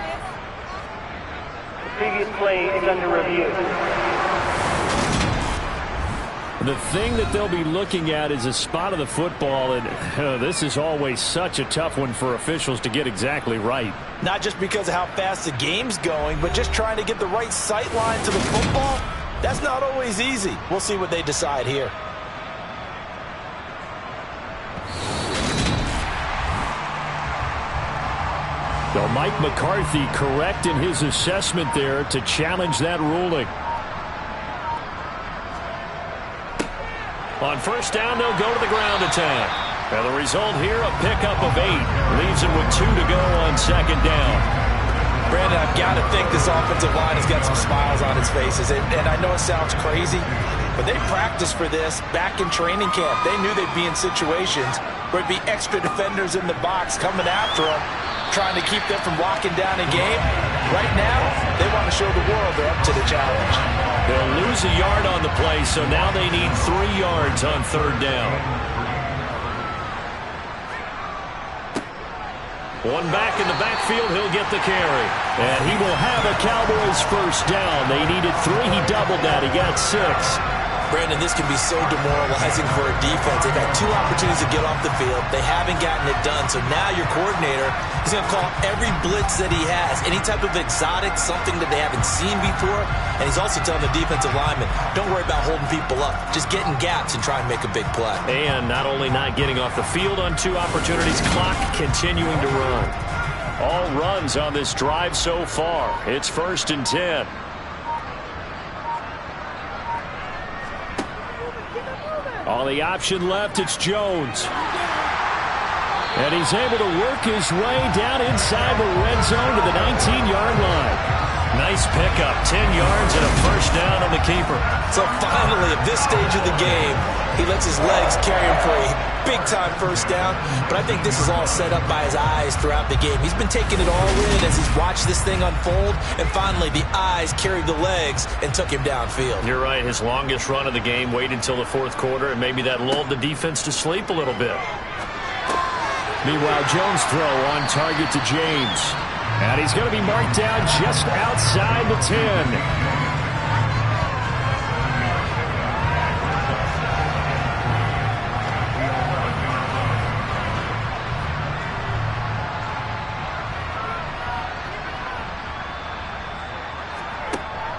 The previous play is under review. The thing that they'll be looking at is a spot of the football, and this is always such a tough one for officials to get exactly right. Not just because of how fast the game's going, but just trying to get the right sight line to the football. That's not always easy. We'll see what they decide here. So Mike McCarthy correct in his assessment there to challenge that ruling. On 1st down, they'll go to the ground attack. And the result here, a pickup of 8. Leaves them with 2 to go on 2nd down. Brandon, I've got to think this offensive line has got some smiles on its faces. And I know it sounds crazy, but they practiced for this back in training camp. They knew they'd be in situations where it'd be extra defenders in the box coming after them, trying to keep them from locking down a game. Right now, they want to show the world they're up to the challenge. They'll lose a yard on the play, so now they need 3 yards on 3rd down. One back in the backfield, he'll get the carry. And he will have a Cowboys 1st down. They needed 3, he doubled that, he got 6. Brandon, this can be so demoralizing for a defense. They've had 2 opportunities to get off the field. They haven't gotten it done. So now your coordinator is going to call every blitz that he has, any type of exotic, something that they haven't seen before. And he's also telling the defensive lineman, don't worry about holding people up. Just get in gaps and try and make a big play. And not only not getting off the field on 2 opportunities, clock continuing to run. All runs on this drive so far. It's 1st and 10. On the option left, it's Jones. And he's able to work his way down inside the red zone to the 19-yard line. Nice pickup, 10 yards and a 1st down on the keeper. So finally, at this stage of the game, he lets his legs carry him for a big-time 1st down. But I think this is all set up by his eyes throughout the game. He's been taking it all in as he's watched this thing unfold. And finally, the eyes carried the legs and took him downfield. You're right. His longest run of the game waited until the 4th quarter, and maybe that lulled the defense to sleep a little bit. Meanwhile, Jones' throw on target to James. And he's going to be marked down just outside the 10.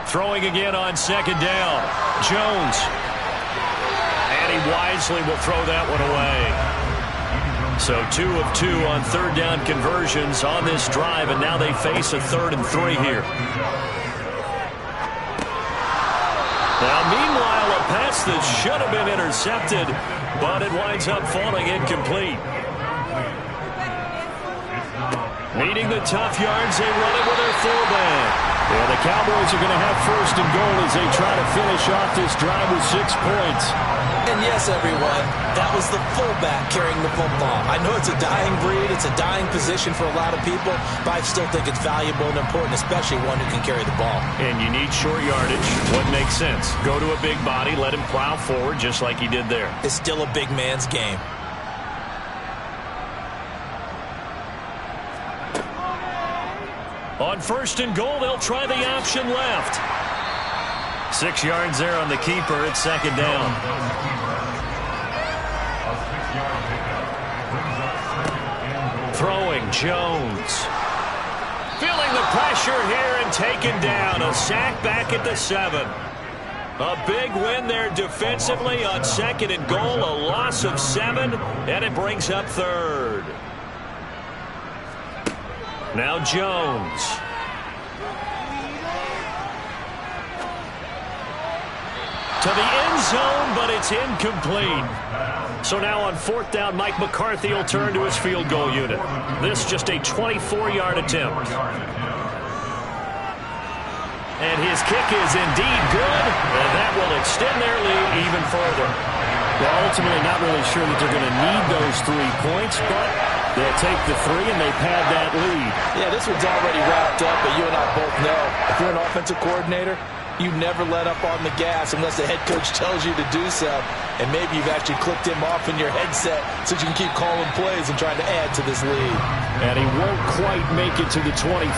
Throwing again on 2nd down. Jones. And he wisely will throw that one away. So 2 of 2 on 3rd down conversions on this drive, and now they face a 3rd and 3 here. Now, meanwhile, a pass that should have been intercepted, but it winds up falling incomplete. Needing the tough yards, they run it with their fullback. Yeah, the Cowboys are going to have 1st and goal as they try to finish off this drive with 6 points. And yes, everyone, that was the fullback carrying the football. I know it's a dying breed, it's a dying position for a lot of people, but I still think it's valuable and important, especially one who can carry the ball. And you need short yardage. What makes sense? Go to a big body, let him plow forward just like he did there. It's still a big man's game. On 1st and goal, they'll try the option left. 6 yards there on the keeper. It's 2nd down. Throwing Jones. Feeling the pressure here and taken down. A sack back at the 7. A big win there defensively on 2nd and goal. A loss of 7, and it brings up 3rd. Now Jones. To the end zone, but it's incomplete. So now on 4th down, Mike McCarthy will turn to his field goal unit. This just a 24-yard attempt. And his kick is indeed good, and that will extend their lead even further. They're ultimately not really sure that they're going to need those 3 points, but they'll take the 3 and they pad that lead. Yeah, this one's already wrapped up, but you and I both know if you're an offensive coordinator, you never let up on the gas unless the head coach tells you to do so. And maybe you've actually clicked him off in your headset so you can keep calling plays and trying to add to this lead. And he won't quite make it to the 25.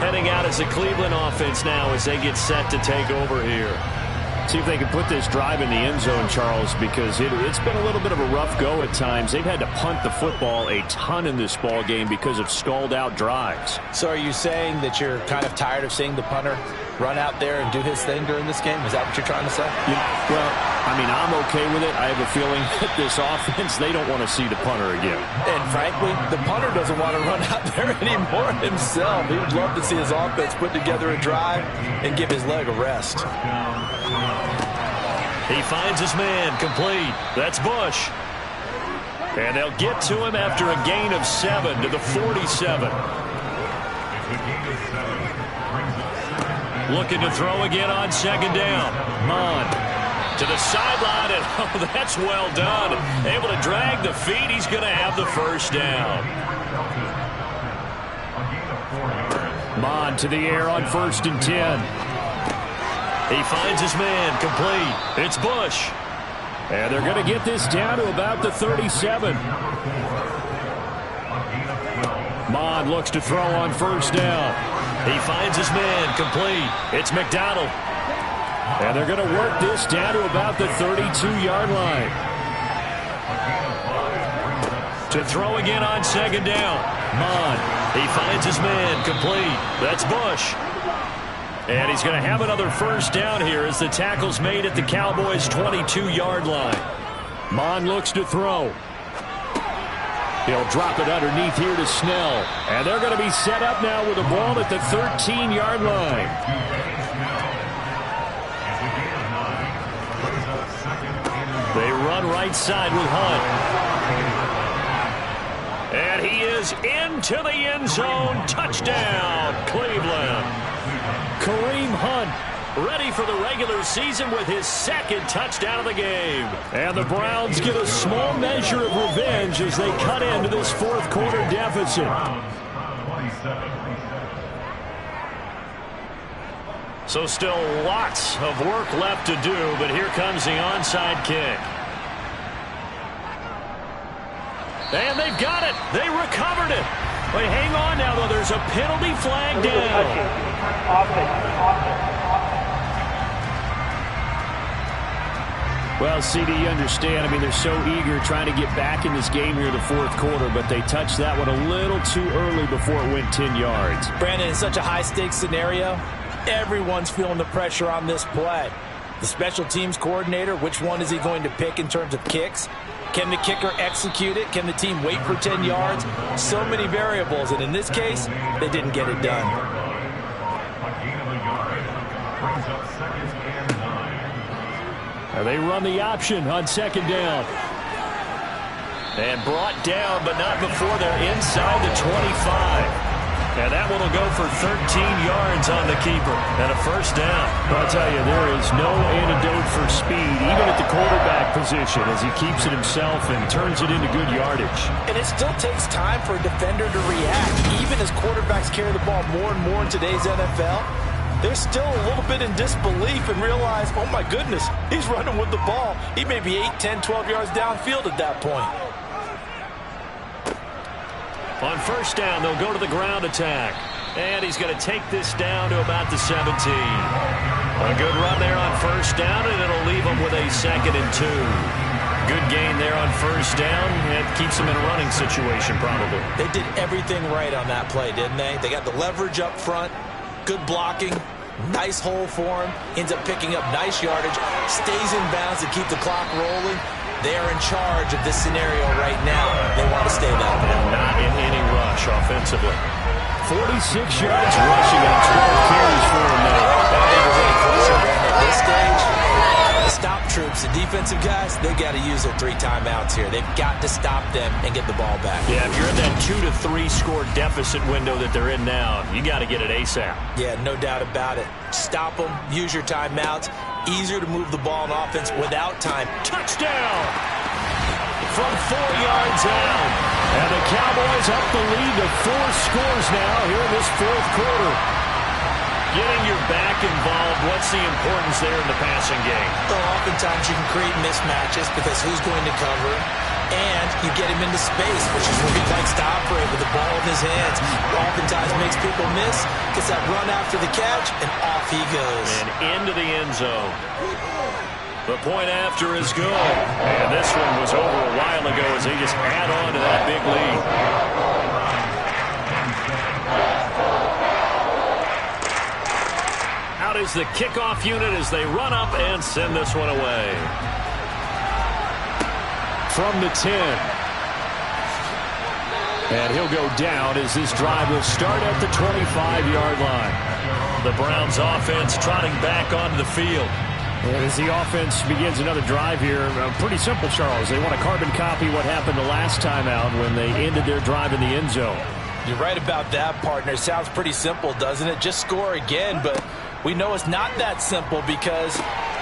Heading out as a Cleveland offense now as they get set to take over here. See if they can put this drive in the end zone, Charles, because it's been a little bit of a rough go at times. They've had to punt the football a ton in this ball game because of stalled-out drives. So are you saying that you're kind of tired of seeing the punter run out there and do his thing during this game? Is that what you're trying to say? Well, I mean, I'm okay with it. I have a feeling that this offense, they don't want to see the punter again. And frankly, the punter doesn't want to run out there anymore himself. He would love to see his offense put together a drive and give his leg a rest. He finds his man complete. That's Bush. And they'll get to him after a gain of 7 to the 47. Looking to throw again on 2nd down. Mon to the sideline, and oh, that's well done. Able to drag the feet. He's going to have the 1st down. Mon to the air on 1st and 10. He finds his man complete. It's Bush. And they're going to get this down to about the 37. Mon looks to throw on 1st down. He finds his man complete. It's McDonald. And they're going to work this down to about the 32-yard line. To throw again on 2nd down. Mon. He finds his man complete. That's Bush. And he's going to have another 1st down here as the tackle's made at the Cowboys' 22-yard line. Mon looks to throw. He'll drop it underneath here to Snell. And they're going to be set up now with the ball at the 13-yard line. They run right side with Hunt. And he is into the end zone. Touchdown, Cleveland. Kareem Hunt ready for the regular season with his 2nd touchdown of the game. And the Browns get a small measure of revenge as they cut into this 4th quarter deficit. So still lots of work left to do, but here comes the onside kick. And they've got it. They recovered it. But hang on now, though. There's a penalty flag down. Well, CD, you understand. I mean, they're so eager trying to get back in this game here in the 4th quarter, but they touched that one a little too early before it went 10 yards. Brandon, in such a high-stakes scenario, everyone's feeling the pressure on this play. The special teams coordinator, which one is he going to pick in terms of kicks? Can the kicker execute it? Can the team wait for 10 yards? So many variables, and in this case, they didn't get it done. Now they run the option on 2nd down. And brought down, but not before they're inside the 25. And that one will go for 13 yards on the keeper and a 1st down. I'll tell you, there is no antidote for speed, even at the quarterback position, as he keeps it himself and turns it into good yardage. And it still takes time for a defender to react. Even as quarterbacks carry the ball more and more in today's NFL, they're still a little bit in disbelief and realize, oh my goodness, he's running with the ball. He may be 8, 10, 12 yards downfield at that point. On 1st down, they'll go to the ground attack. And he's going to take this down to about the 17. A good run there on 1st down, and it'll leave him with a 2nd and 2. good gain there on first down. It keeps them in a running situation probably. They did everything right on that play, didn't they? They got the leverage up front, good blocking, nice hole for him, ends up picking up nice yardage, stays in bounds to keep the clock rolling. They are in charge of this scenario right now. They want to stay that way. And not in any rush offensively. 46 yards rushing on 12 carries for him now. I don't think there's any question at this stage. The stop troops, the defensive guys, they got to use their 3 timeouts here. They've got to stop them and get the ball back. Yeah, if you're in that 2 to 3 score deficit window that they're in now, you got to get it ASAP. Yeah, no doubt about it. Stop them, use your timeouts. Easier to move the ball in offense without time. Touchdown! From 4 yards out. And the Cowboys up the lead to 4 scores now here in this fourth quarter. Getting your back involved, what's the importance there in the passing game? Well, oftentimes you can create mismatches because who's going to cover, and you get him into space, which is where he likes to operate with the ball in his hands. Oftentimes makes people miss, gets that run after the catch, and off he goes. And into the end zone. The point after is good. And this one was over a while ago as they just add on to that big lead. Out is the kickoff unit as they run up and send this one away. From the 10. And he'll go down as this drive will start at the 25-yard line. The Browns offense trotting back onto the field. And as the offense begins another drive here, pretty simple, Charles. They want to carbon copy what happened the last time out when they ended their drive in the end zone. You're right about that, partner. Sounds pretty simple, doesn't it? Just score again, but we know it's not that simple because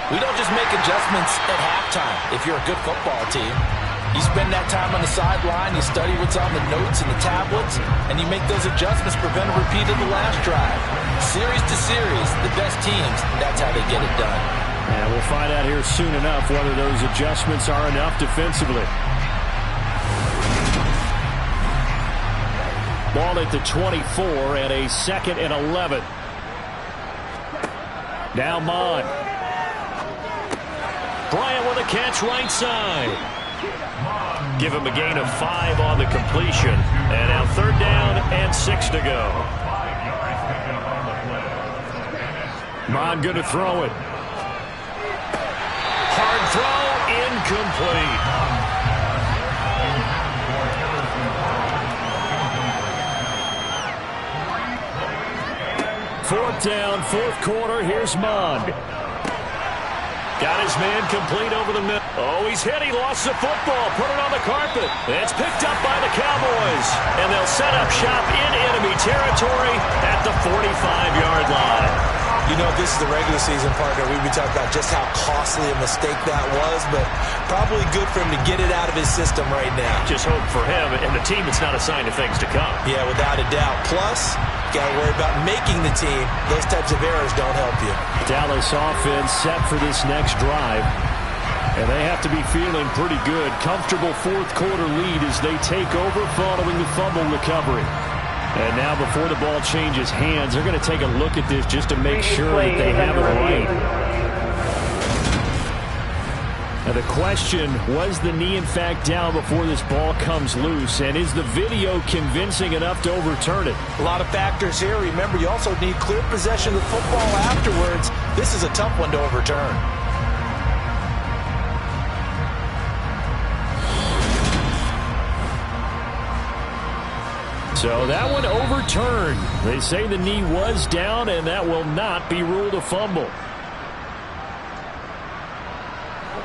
we don't just make adjustments at halftime if you're a good football team. You spend that time on the sideline, you study what's on the notes and the tablets, and you make those adjustments, prevent a repeat of the last drive. Series to series, the best teams, that's how they get it done. And we'll find out here soon enough whether those adjustments are enough defensively. Ball at the 24 and a 2nd and 11. Now Mon. Bryant with a catch right side. Give him a gain of 5 on the completion. And now 3rd down and 6 to go. Mon going to throw it. Hard throw, incomplete. Fourth down, fourth quarter. Here's Mon. Got his man complete over the middle. Oh, he's hit. He lost the football. Put it on the carpet. It's picked up by the Cowboys. And they'll set up shop in enemy territory at the 45-yard line. You know, if this is the regular season, partner, we'd be talking about just how costly a mistake that was, but probably good for him to get it out of his system right now. Just hope for him and the team it's not a sign of things to come. Yeah, without a doubt. Plus, got to worry about making the team. Those types of errors don't help you. Dallas offense set for this next drive. And they have to be feeling pretty good. Comfortable fourth quarter lead as they take over following the fumble recovery. And now before the ball changes hands, they're going to take a look at this just to make sure that they have it right. Now the question, was the knee in fact down before this ball comes loose? And is the video convincing enough to overturn it? A lot of factors here. Remember, you also need clear possession of the football afterwards. This is a tough one to overturn. So that one overturned. They say the knee was down, and that will not be ruled a fumble.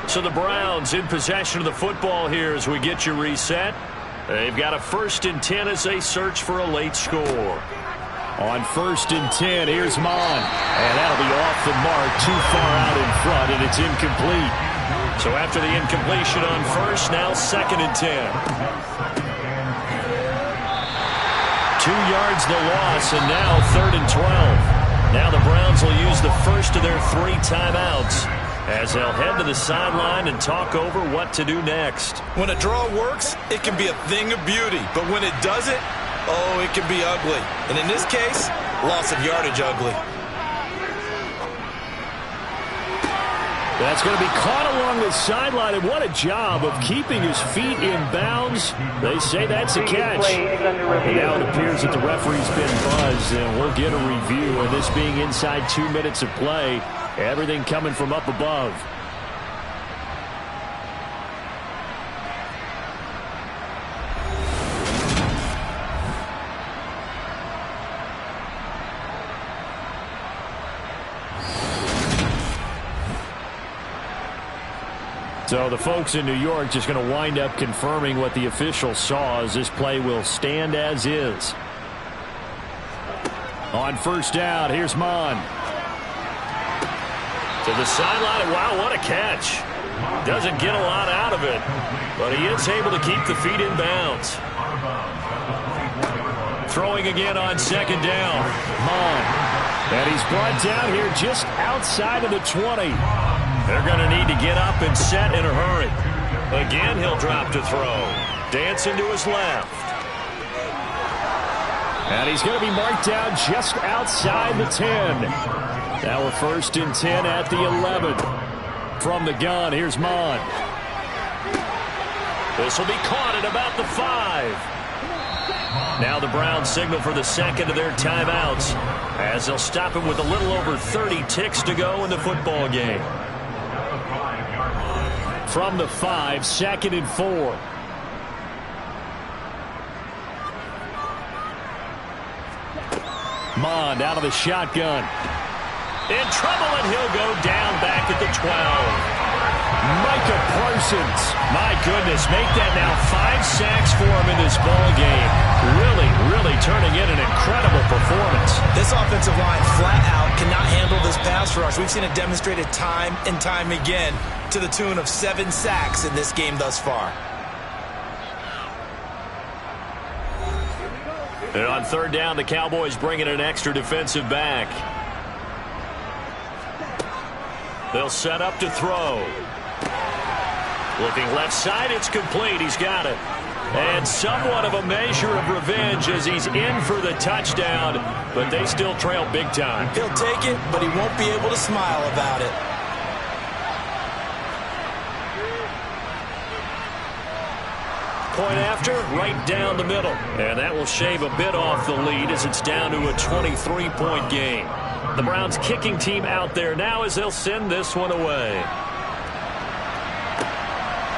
So the Browns in possession of the football here as we get you reset. They've got a 1st and 10 as they search for a late score. On 1st and 10, here's Mon. And that'll be off the mark, too far out in front, and it's incomplete. So after the incompletion on 1st, now 2nd and 10. 2 yards the loss, and now 3rd and 12. Now the Browns will use the first of their 3 timeouts as they'll head to the sideline and talk over what to do next. When a draw works, it can be a thing of beauty. But when it doesn't, oh, it can be ugly. And in this case, loss of yardage ugly. That's going to be caught along along the sideline, and what a job of keeping his feet in bounds. They say that's a catch. And now it appears that the referee's been buzzed, and we'll get a review. And this being inside 2 minutes of play, everything coming from up above. So the folks in New York just going to wind up confirming what the official saw, as this play will stand as is. On first down, here's Mon. To the sideline. Wow, what a catch. Doesn't get a lot out of it, but he is able to keep the feet in bounds. Throwing again on second down. Mon. And he's brought down here just outside of the 20. They're going to need to get up and set in a hurry. Again, he'll drop to throw. Dancing to his left. And he's going to be marked down just outside the 10. Now we're first and 10 at the 11. From the gun, here's Mon. This will be caught at about the 5. Now the Browns signal for the second of their timeouts, as they'll stop him with a little over 30 ticks to go in the football game. From the 5, second and 4. Mond out of the shotgun. In trouble, and he'll go down back at the 12. Micah Parsons. My goodness, make that now 5 sacks for him in this ball game. Really turning in an incredible performance. This offensive line flat out cannot handle this pass rush. We've seen it demonstrated time and time again, to the tune of 7 sacks in this game thus far. And on third down, the Cowboys bring in an extra defensive back. They'll set up to throw. Looking left side, it's complete. He's got it. And somewhat of a measure of revenge as he's in for the touchdown, but they still trail big time. He'll take it, but he won't be able to smile about it. Point after, right down the middle. And that will shave a bit off the lead as it's down to a 23-point game. The Browns kicking team out there now as they'll send this one away.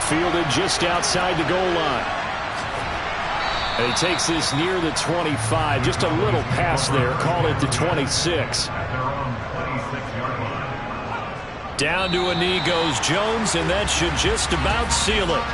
Fielded just outside the goal line. And he takes this near the 25. Just a little pass there. Call it the 26. Down to a knee goes Jones, and that should just about seal it.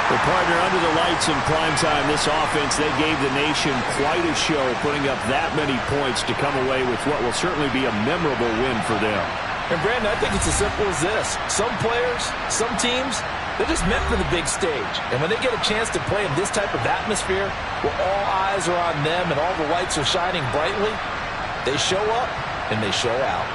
Well, partner, under the lights in primetime, this offense, they gave the nation quite a show, putting up that many points to come away with what will certainly be a memorable win for them. And, Brandon, I think it's as simple as this. Some players, some teams, they're just meant for the big stage. And when they get a chance to play in this type of atmosphere, where all eyes are on them and all the lights are shining brightly, they show up and they show out.